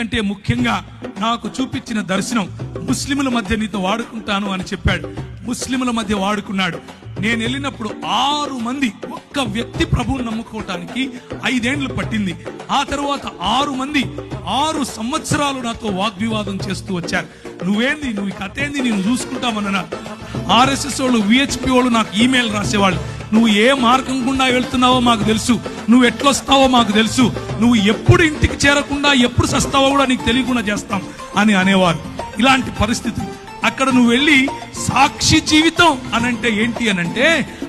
అన్నిటికంటే ముఖ్యంగా నాకు చూపించిన దర్శనం, ముస్లింల మధ్య నీతో వాడుకుంటాను అని చెప్పాడు. ముస్లింల మధ్య వాడుకున్నాడు. నేను వెళ్ళినప్పుడు 6 మంది, ఒక్క వ్యక్తి ప్రభువుని నమ్ముకోవటానికి 5 ఏళ్లు పట్టింది. ఆ తర్వాత 6 మంది 6 సంవత్సరాలు నాతో వాగ్వివాదం చేస్తూ వచ్చారు. నువ్వేంది, నువ్వు ఈ కథ ఏంది, నేను చూసుకుంటామన్నా. ఆర్ఎస్ఎస్ వాళ్ళు, విహెచ్పి వాళ్ళు నాకు ఈమెయిల్ రాసేవాళ్ళు. నువ్వు ఏ మార్గం గుండా వెళ్తున్నావో మాకు తెలుసు, నువ్వు ఎట్లొస్తావో మాకు తెలుసు, నువ్వు ఎప్పుడు ఇంటికి చేరకుండా ఎప్పుడు సస్తావో కూడా నీకు తెలియకుండా చేస్తాం అని అనేవారు. ఇలాంటి పరిస్థితి. అక్కడ నువ్వు వెళ్ళి సాక్షి జీవితం అనంటే ఏంటి అనంటే,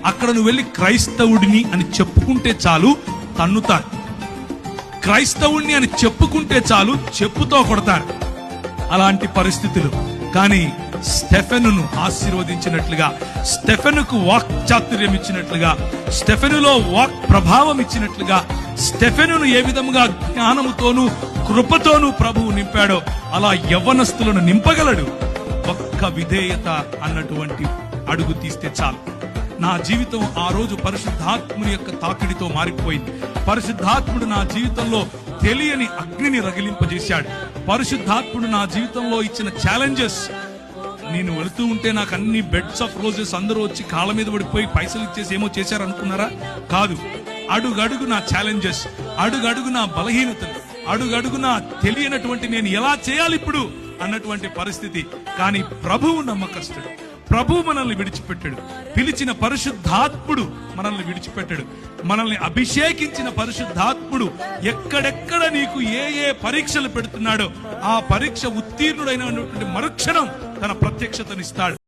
అక్కడ నువ్వు వెళ్ళి క్రైస్తవుడిని అని చెప్పుకుంటే చాలు తన్నుతారు. క్రైస్తవుడిని అని చెప్పుకుంటే చాలు చెప్పుతో కొడతారు. అలాంటి పరిస్థితులు. కానీ స్టెఫెనును ఆశీర్వదించినట్లుగా, స్టెఫెనుకు వాక్ చాతుర్యం ఇచ్చినట్లుగా, స్టెఫెనులో వాక్ ప్రభావం ఇచ్చినట్లుగా, స్టెఫెనును ఏ విధముగా జ్ఞానముతోనూ కృపతోనూ ప్రభువు నింపాడో అలా యవ్వనస్తులను నింపగలడు. ఒక్క విధేయత అన్నటువంటి అడుగు తీస్తే చాలు. నా జీవితం ఆ రోజు పరిశుద్ధాత్ముని యొక్క తాకిడితో మారిపోయింది. పరిశుద్ధాత్ముడు నా జీవితంలో తెలియని అగ్నిని రగిలింపజేశాడు. పరిశుద్ధాత్ముడు నా జీవితంలో ఇచ్చిన ఛాలెంజెస్. నేను వెళుతూ ఉంటే నాకు అన్ని బెడ్స్ ఆఫ్ రోజెస్ అందరూ వచ్చి కాళ్ళ మీద పడిపోయి పైసలు ఇచ్చేసి ఏమో చేశారు అనుకున్నారా? కాదు. అడుగడుగు నా ఛాలెంజెస్, అడుగడుగు నా బలహీనతలు, అడుగడుగు నా తెలియనటువంటి నేను ఎలా చేయాలి ఇప్పుడు అన్నటువంటి పరిస్థితి. కానీ ప్రభువు నమ్మకస్తుడు. ప్రభువు మనల్ని విడిచిపెట్టాడు. పిలిచిన పరిశుద్ధాత్ముడు మనల్ని విడిచిపెట్టాడు. మనల్ని అభిషేకించిన పరిశుద్ధాత్ముడు ఎక్కడెక్కడ నీకు ఏ ఏ పరీక్షలు పెడుతున్నాడో ఆ పరీక్ష ఉత్తీర్ణుడైనటువంటి మరుక్షణం తన ప్రత్యక్షతనిస్తాడు.